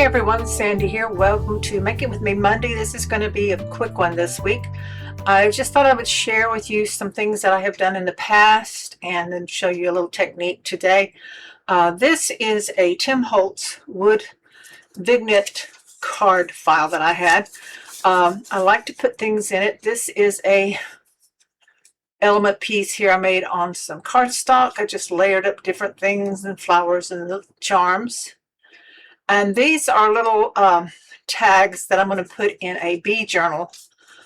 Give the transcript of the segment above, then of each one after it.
everyone, Sandy here. Welcome to Make It With Me Monday. This is going to be a quick one this week. I just thought I would share with you some things that I have done in the past and then show you a little technique today. This is a Tim Holtz wood vignette card file that I had. I like to put things in it. This is a element piece here I made on some cardstock. I just layered up different things and flowers and the charms. And these are little tags that I'm going to put in a bee journal,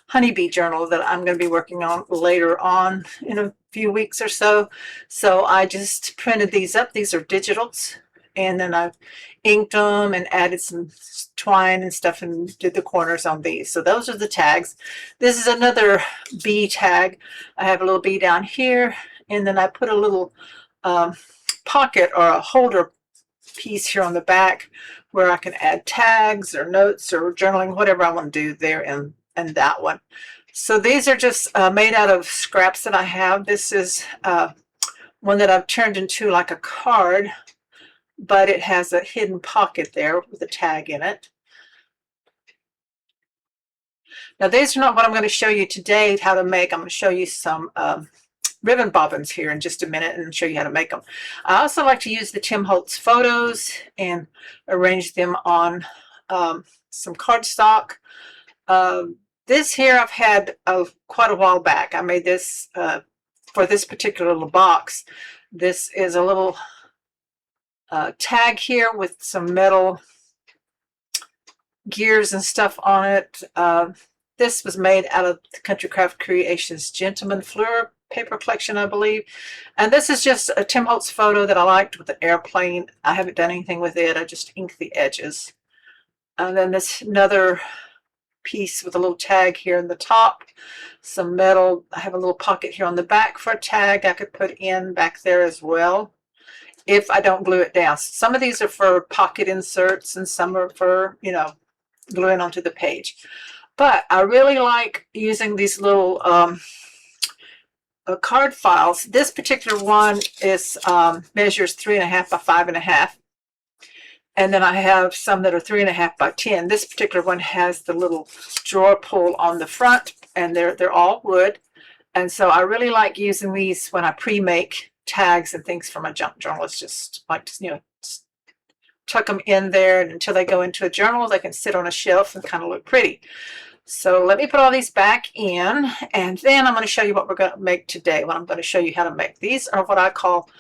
honeybee journal, that I'm going to be working on later on in a few weeks or so. So I just printed these up. These are digitals. And then I've inked them and added some twine and stuff and did the corners on these. So those are the tags. This is another bee tag. I have a little bee down here. And then I put a little pocket or a holder piece here on the back where I can add tags or notes or journaling, whatever I want to do there in that one. So these are just made out of scraps that I have. This is one that I've turned into like a card, but it has a hidden pocket there with a tag in it. Now these are not what I'm going to show you today how to make. I'm going to show you some ribbon bobbins here in just a minute and show you how to make them. I also like to use the Tim Holtz photos and arrange them on some cardstock. This here I've had quite a while back. I made this for this particular little box. This is a little tag here with some metal gears and stuff on it. This was made out of the Country Craft Creations Gentleman Fleur paper collection, I believe. And this is just a Tim Holtz photo that I liked with an airplane. I haven't done anything with it. I just inked the edges. And then this another piece with a little tag here in the top, some metal. I have a little pocket here on the back for a tag I could put in back there as well if I don't glue it down. Some of these are for pocket inserts and some are for, you know, gluing onto the page. But I really like using these little card files. This particular one is measures 3.5 by 5.5, and then I have some that are 3.5 by 10. This particular one has the little drawer pull on the front, and they're all wood. And so I really like using these when I pre-make tags and things for my junk journals. Just like to, you know, tuck them in there, and until they go into a journal, they can sit on a shelf and kind of look pretty. So let me put all these back in, and then I'm going to show you what we're going to make today. What I'm going to show you how to make. These are what I call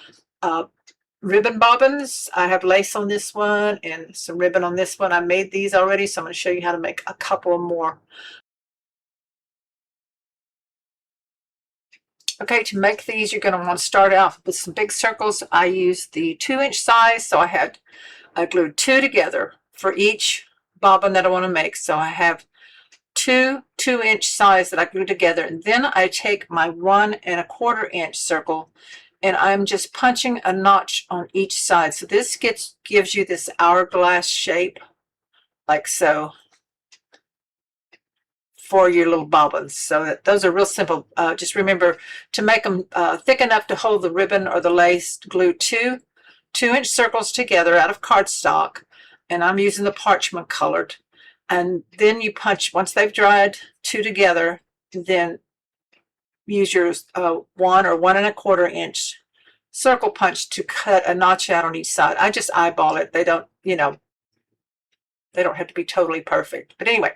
ribbon bobbins. I have lace on this one and some ribbon on this one. I made these already, so I'm going to show you how to make a couple more. Okay, to make these, you're going to want to start out with some big circles. I used the 2-inch size, so I glued 2 together for each bobbin that I want to make. So I have two 2-inch size that I glue together, and then I take my 1¼ inch circle and I'm just punching a notch on each side. So this gives you this hourglass shape like so for your little bobbins. So those are real simple. Just remember to make them thick enough to hold the ribbon or the lace. Glue 2-inch circles together out of cardstock, and I'm using the parchment colored. And then you punch, once they've dried 2 together, then use your 1 or 1¼ inch circle punch to cut a notch out on each side. I just eyeball it. They don't, you know, they don't have to be totally perfect. But anyway,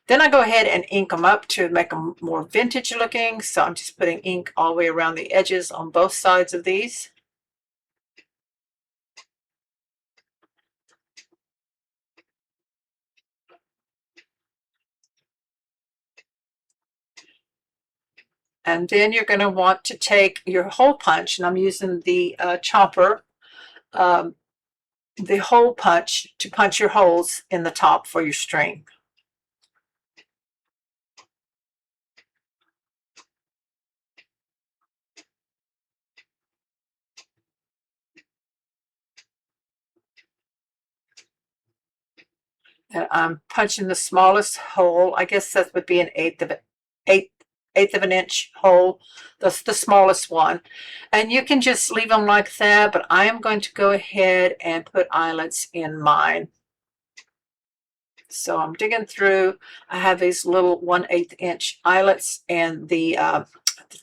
then I go ahead and ink them up to make them more vintage looking. So I'm just putting ink all the way around the edges on both sides of these. And then you're going to want to take your hole punch, and I'm using the chomper, the hole punch to punch your holes in the top for your string. And I'm punching the smallest hole. I guess that would be an eighth of an inch hole, the smallest one. And you can just leave them like that, but I am going to go ahead and put eyelets in mine. So I'm digging through. I have these little 1/8 inch eyelets and the, I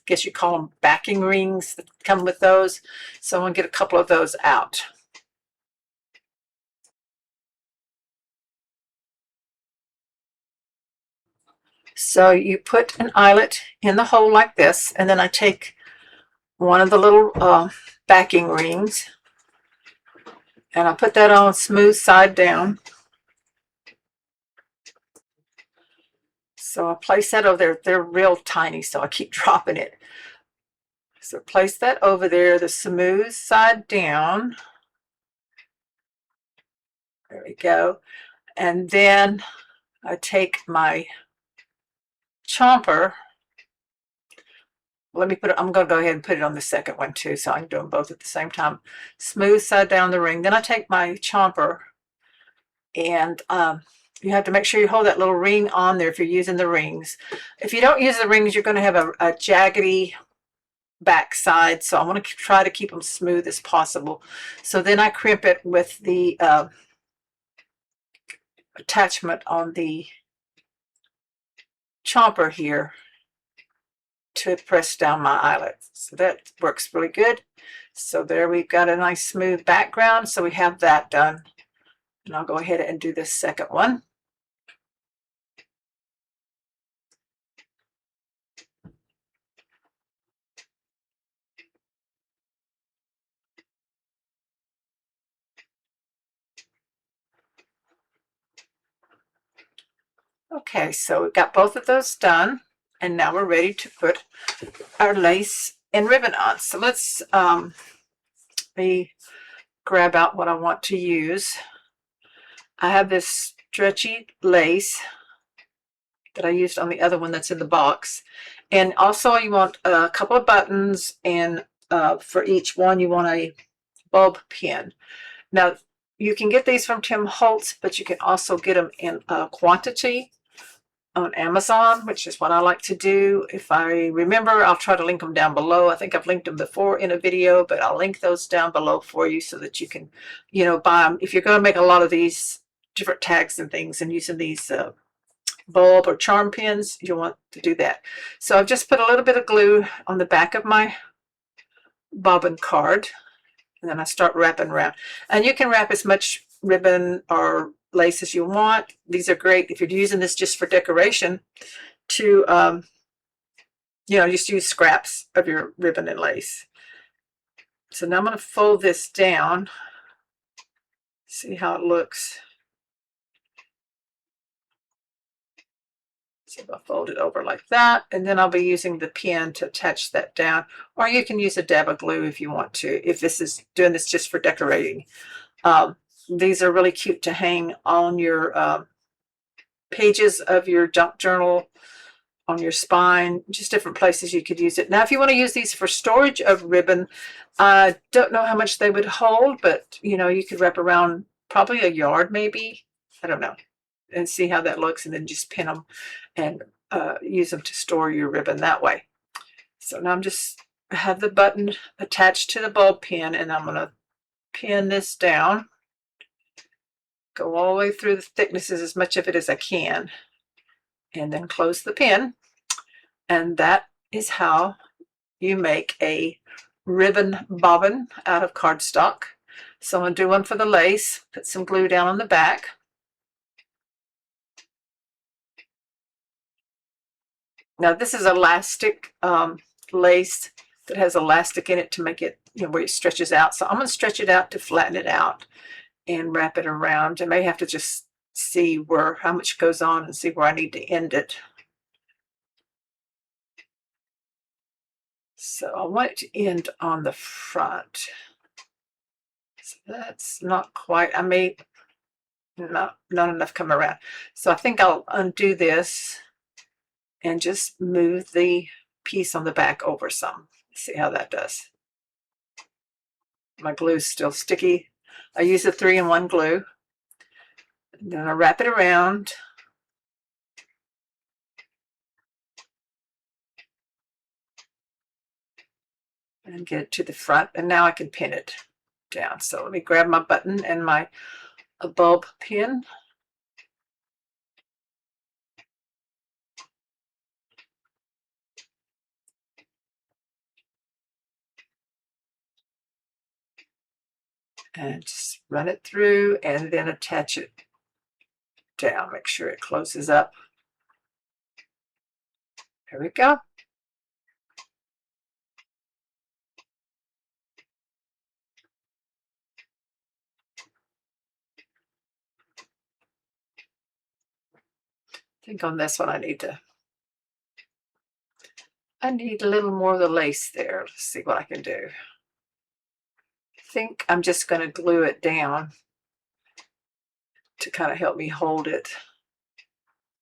guess you call them backing rings that come with those. So I'm going to get a couple of those out. So you put an eyelet in the hole like this, and then I take one of the little backing rings and I put that on smooth side down. So I place that over there. They're real tiny, so I keep dropping it. So place that over there, the smooth side down. There we go. And then I take my chomper. Let me put it, I'm going to go ahead and put it on the second one too, so I can do them both at the same time. Smooth side down the ring. Then I take my chomper, and you have to make sure you hold that little ring on there if you're using the rings. If you don't use the rings, you're going to have a jaggedy back side, so I want to try to keep them smooth as possible. So then I crimp it with the attachment on the chomper here to press down my eyelets. So that works really good. So there we've got a nice smooth background. So we have that done. And I'll go ahead and do this second one. Okay, so we've got both of those done. And now we're ready to put our lace and ribbon on. So let's me grab out what I want to use. I have this stretchy lace that I used on the other one that's in the box. And also you want a couple of buttons, and for each one you want a bulb pin. Now you can get these from Tim Holtz, but you can also get them in quantity on Amazon, which is what I like to do. If I remember, I'll try to link them down below. I think I've linked them before in a video, but I'll link those down below for you so that you can, buy them. If you're going to make a lot of these different tags and things and using these bulb or charm pins, you want to do that. So I've just put a little bit of glue on the back of my bobbin card, and then I start wrapping around. And you can wrap as much ribbon or lace as you want. These are great if you're using this just for decoration to, just use scraps of your ribbon and lace. So now I'm going to fold this down. See how it looks. So I'll fold it over like that, and then I'll be using the pin to attach that down. Or you can use a dab of glue if you want to, if this is doing this just for decorating. These are really cute to hang on your pages of your junk journal, on your spine, just different places you could use it. Now, if you want to use these for storage of ribbon, I don't know how much they would hold, but you could wrap around probably a yard maybe. I don't know. And see how that looks, and then just pin them and use them to store your ribbon that way. So now I have the button attached to the bulb pin, and I'm going to pin this down. Go all the way through the thicknesses, as much of it as I can, and then close the pin. And that is how you make a ribbon bobbin out of cardstock. So I'm going to do one for the lace, put some glue down on the back. Now this is elastic lace that has elastic in it to make it, where it stretches out. So I'm going to stretch it out to flatten it out and wrap it around. I may have to just see how much goes on and see where I need to end it. So I want it to end on the front. So that's not quite, I may not enough come around. So I think I'll undo this and just move the piece on the back over some. See how that does. My glue's still sticky. I use a 3-in-1 glue. And then I wrap it around. And get it to the front. And now I can pin it down. So let me grab my button and my bulb pin. And just run it through and then attach it down. Make sure it closes up. There we go. I think on this one I need a little more of the lace there. Let's see what I can do. I think I'm just going to glue it down to kind of help me hold it,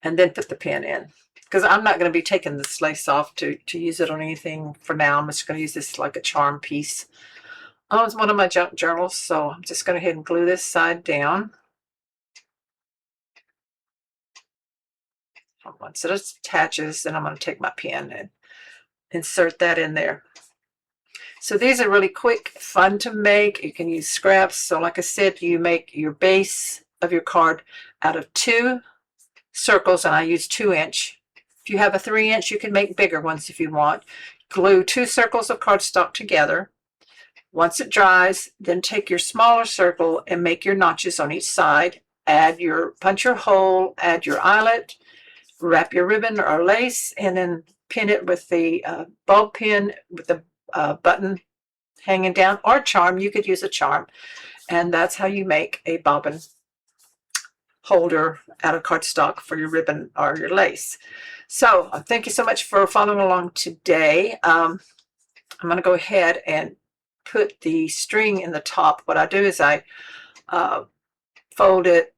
and then put the pin in, because I'm not going to be taking this lace off to use it on anything for now. I'm just going to use this like a charm piece. Oh, it's one of my junk journals, so I'm just going to go ahead and glue this side down. Once it attaches, then I'm going to take my pin and insert that in there. So these are really quick, fun to make. You can use scraps. So like I said, you make your base of your card out of 2 circles, and I use 2-inch. If you have a 3-inch, you can make bigger ones if you want. Glue 2 circles of cardstock together. Once it dries, then take your smaller circle and make your notches on each side. Punch your hole, add your eyelet, wrap your ribbon or lace, and then pin it with the bulb pin with the button hanging down, or charm. You could use a charm, and that's how you make a bobbin holder out of cardstock for your ribbon or your lace. So thank you so much for following along today. I'm going to go ahead and put the string in the top. What I do is I fold it,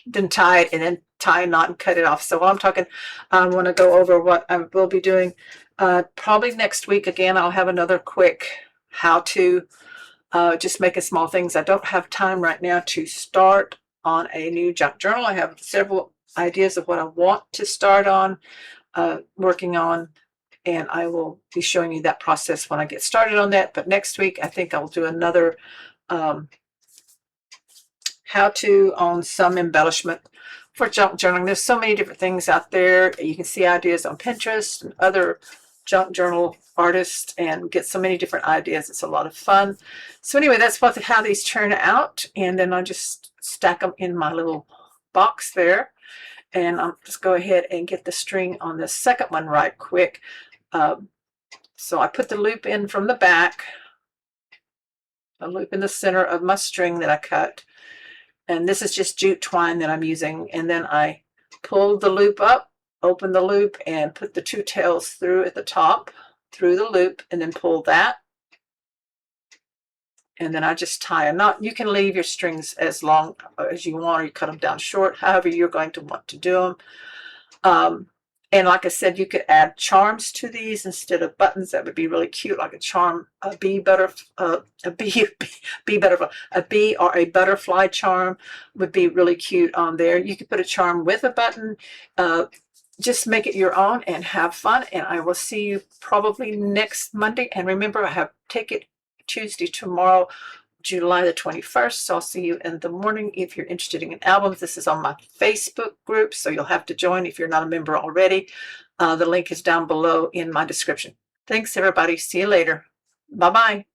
then tie it, and then tie a knot and cut it off. So while I'm talking, I want to go over what I will be doing. Probably next week again, I'll have another quick how-to, just making small things. I don't have time right now to start on a new junk journal. I have several ideas of what I want to start on, working on, and I will be showing you that process when I get started on that. But next week, I think I'll do another how-to on some embellishment for junk journaling. There's so many different things out there. You can see ideas on Pinterest and other junk journal artists and get so many different ideas. It's a lot of fun. So anyway, that's how these turn out. And then I just stack them in my little box there. And I'll just go ahead and get the string on the second one right quick. So I put the loop in from the back, a loop in the center of my string that I cut. And this is just jute twine that I'm using. And then I pull the loop up, open the loop, and put the 2 tails through at the top, through the loop, and then pull that. And then I just tie a knot. You can leave your strings as long as you want, or you cut them down short, however you're going to want to do them. And like I said, you could add charms to these instead of buttons. That would be really cute, like a charm, a bee or a butterfly charm would be really cute on there. You could put a charm with a button. Just make it your own and have fun. And I will see you probably next Monday. And remember, I have Take It Tuesday tomorrow, July the 21st. So I'll see you in the morning. If you're interested in albums, this is on my Facebook group, so you'll have to join if you're not a member already. The link is down below in my description. Thanks, everybody. See you later. Bye-bye.